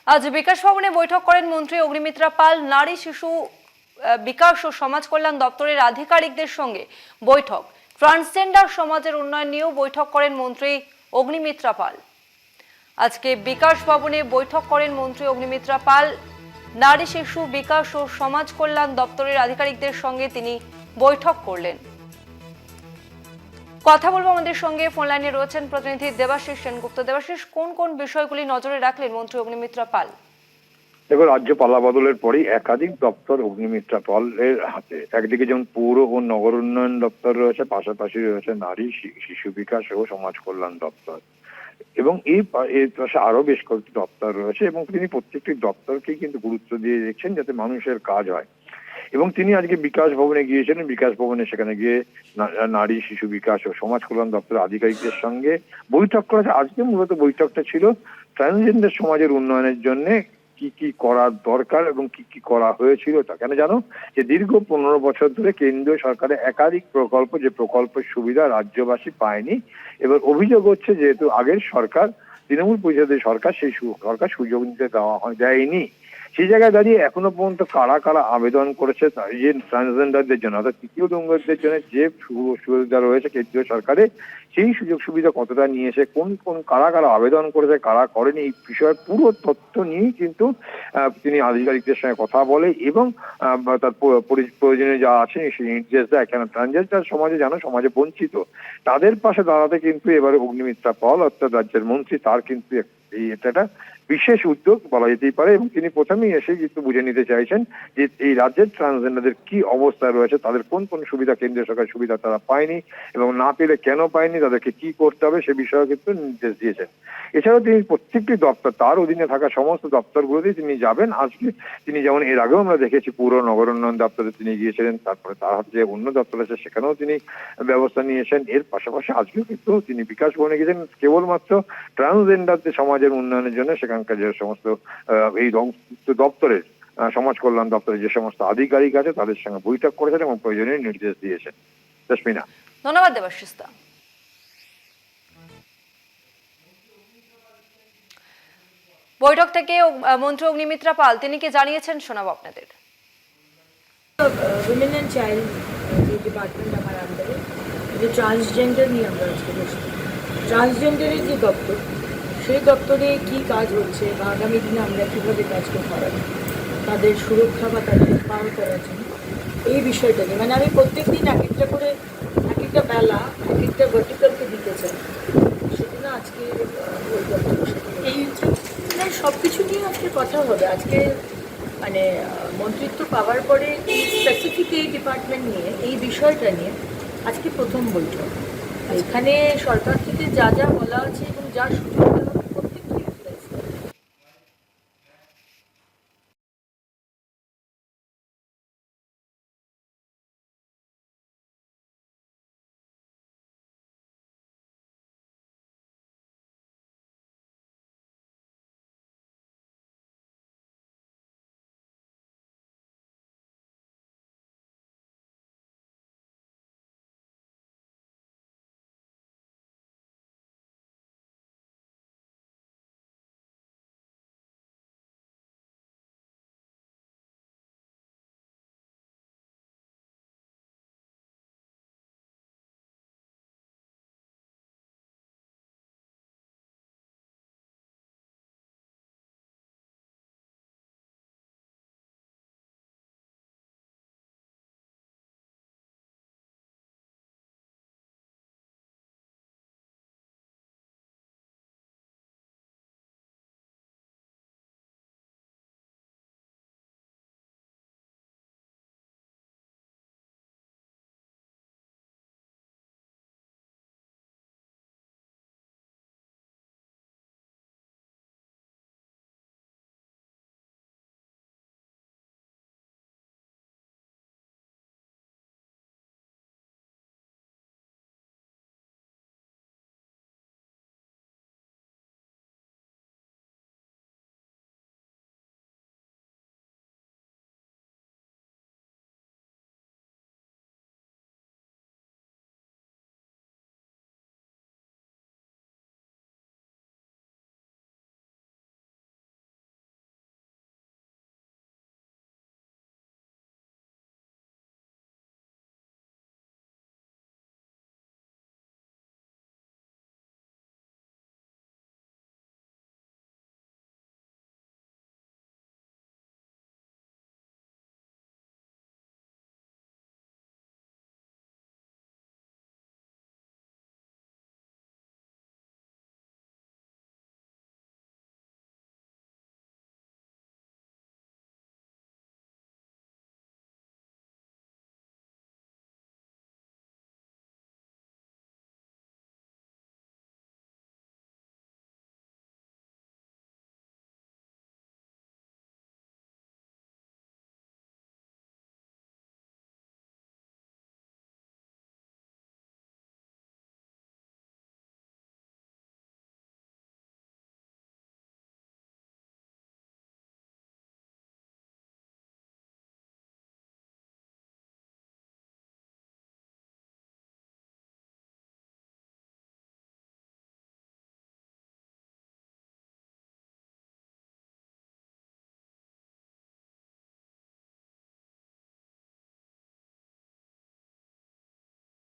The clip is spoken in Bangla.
আজ বিকাশ ভবনে বৈঠক করেন মন্ত্রী অগ্নিমিত্রা পাল। নারী শিশু বিকাশ ও সমাজ কল্যাণ দপ্তরের আধিকারিকদের সঙ্গে বৈঠক। ট্রান্সজেন্ডার সমাজের উন্নয়ন নিয়েও বৈঠক করেন মন্ত্রী অগ্নিমিত্রা পাল। আজকে বিকাশ ভবনে বৈঠক করেন মন্ত্রী অগ্নিমিত্রা পাল। নারী শিশু বিকাশ ও সমাজ কল্যাণ দপ্তরের আধিকারিকদের সঙ্গে তিনি বৈঠক করলেন। কথা বলবো আমাদের সঙ্গে ফোন লাইনে রয়েছেন প্রতিনিধি দেবাশিস সেনগুপ্ত। দেবাশিস, কোন কোন বিষয়গুলি নজরে রাখলেন মন্ত্রী অগ্নিমিত্রা পাল? দেখো, রাজ্য পালা বদলের পরই একাধিক দপ্তর অগ্নিমিত্রা পালের হাতে। একদিকে যেমন পৌর ও নগর উন্নয়ন দপ্তর রয়েছে, পাশাপাশি রয়েছে নারী শিশু বিকাশ ও সমাজ কল্যাণ দপ্তর, এবং এর পাশে আরো বেশ কয়েকটি দপ্তর রয়েছে, এবং তিনি প্রত্যেকটি দপ্তরকেই কিন্তু গুরুত্ব দিয়ে দেখছেন যাতে মানুষের কাজ হয়। এবং তিনি আজকে বিকাশ ভবনে গিয়েছিলেন। বিকাশ ভবনে সেখানে গিয়ে নারী শিশু বিকাশ ও সমাজ কল্যাণ দপ্তরের আধিকারিকদের সঙ্গে বৈঠক করেছে। আজকে মূলত বৈঠকটা ছিল ট্রান্সজেন্ডার সমাজের উন্নয়নের জন্য কি কি করা দরকার এবং কি কি করা হয়েছিল তা। কেন জানো, যে দীর্ঘ 15 বছর ধরে কেন্দ্রীয় সরকারের একাধিক প্রকল্প, যে প্রকল্পের সুবিধা রাজ্যবাসী পায়নি। এবার অভিযোগ হচ্ছে যেহেতু আগের সরকার, তৃণমূল পরিষদের সরকার, সেই সরকার সুযোগ নিতে দেয়নি। সেই জায়গায় দাঁড়িয়ে এখনো পর্যন্ত কারা কারা আবেদন করেছে যে ট্রান্সজেন্ডারদের জন্য, অর্থাৎ তৃতীয় লিঙ্গের জন্য যে সুবিধা রয়েছে কেন্দ্রীয় সরকারে, সেই সুযোগ সুবিধা কতটা নিয়েছে, কোন কোন কারা কারা আবেদন করেছে, কারা করেনি, এই বিষয়ে পুরো তথ্য নিয়েই কিন্তু তিনি আধিকারিকদের সঙ্গে কথা বলে এবং তার প্রয়োজনীয় যা আছে সেই নির্দেশ দেয়। কেন ট্রান্সজেন্ডার সমাজে জানো, সমাজে বঞ্চিত, তাদের পাশে দাঁড়াতে কিন্তু এবারে অগ্নিমিত্রা পাল অর্থাৎ রাজ্যের মন্ত্রী, তার কিন্তু এটা একটা বিশেষ উদ্যোগ বলা যেতেই পারে। এবং তিনি প্রথমেই এসে কিন্তু বুঝে নিতে চাইছেন যে এই রাজ্যের ট্রান্সজেন্ডারদের কি অবস্থায় রয়েছে, তাদের কোন কোন সুবিধা, কেন্দ্রীয় সরকারের সুবিধা তারা পায়নি এবং না পেলে কেন পায়নি, তাদেরকে কি করতে হবে সে বিষয়ে কিন্তু নির্দেশ দিয়েছেন। এছাড়াও তিনি প্রত্যেকটি দপ্তর, তার অধীনে থাকা সমস্ত দপ্তরগুলোতেই তিনি যাবেন। আজকে তিনি যেমন এর আগেও আমরা দেখেছি পৌর নগর উন্নয়ন দপ্তরে তিনি গিয়েছিলেন, তারপরে তার হাতে যে অন্য দপ্তর আছে সেখানেও তিনি ব্যবস্থা নিয়েছেন। এর পাশাপাশি আজকেও কিন্তু তিনি বিকাশ ভবনে গিয়েছেন কেবলমাত্র ট্রান্সজেন্ডারদের সমাজের উন্নয়নের জন্য। সেখানকার যে সমস্ত এই দপ্তরের, সমাজ কল্যাণ দপ্তরের যে সমস্ত আধিকারিক আছে তাদের সঙ্গে বৈঠক করেছেন এবং প্রয়োজনীয় নির্দেশ দিয়েছেন। দশমিনা, ধন্যবাদ দেবাশিস। বৈঠক থেকে মন্ত্রী অগ্নিমিত্রা পাল তিনি কি জানিয়েছেন শোনাবো আপনাদের। উইমেন অ্যান্ড চাইল্ড যে ডিপার্টমেন্ট আমার আন্ডারে, যে ট্রান্সজেন্ডার নিয়ে আমরা আজকে বসছি। ট্রান্সজেন্ডারের যে দপ্তর, সেই দপ্তরে কি কাজ হচ্ছে বা আগামী দিনে আমরা কীভাবে কাজ করতে পারি তাদের সুরক্ষা বা তাদের পাওয়ার করার জন্য, এই বিষয়টাকে মানে আমি প্রত্যেক দিন এক একটা করে, এক একটা বেলা এক একটা ভার্টিক্যালকে দিতে চাই। সেজন্য আজকে ওই দপ্তর এই মানে সব কিছু নিয়ে আজকে কথা হবে। আজকে মানে মন্ত্রিত্ব পাওয়ার পরে এই স্পেসিফিক এই ডিপার্টমেন্ট নিয়ে, এই বিষয়টা নিয়ে আজকে প্রথম বৈঠক। এখানে সরকার থেকে যা যা বলা আছে এবং যা সুযোগ